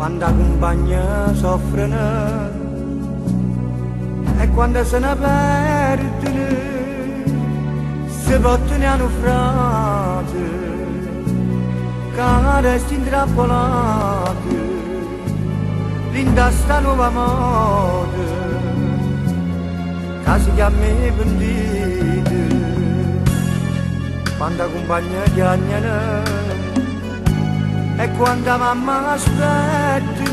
Quando la compagna soffre e quando se ne perdono si portano a naufraghi che resti intrappolati in questa nuova moda che si chiama pentiti. Quando la compagna chiagnano e quando mamma aspetta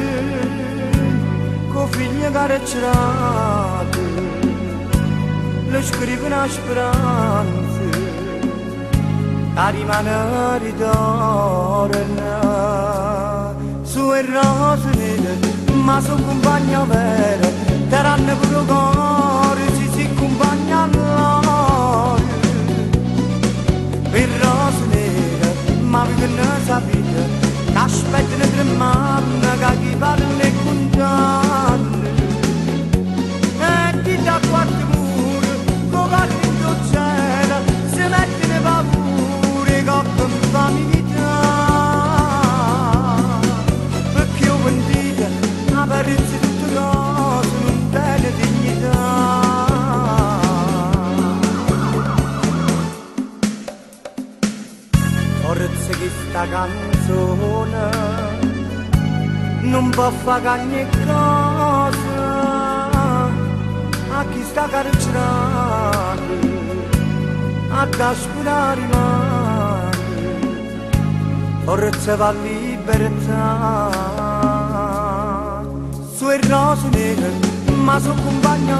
con figli carcerati le scrivono a speranze a rimanere d'orena su e rose nere ma su compagna vera daranno pure cuore si compagna all'ore per rose nere ma vi che ne sapete aspettano tre manne che chi parla e condanna e chi da quattro mura con parli in cielo si mettono paure con famiglia perché io pentite apparenza tutte cose non tiene dignità. Forse che sta canzone non può fare ogni cosa a chi sta carcerato a caspura rimane forse va libertà su e rose nere ma su compagna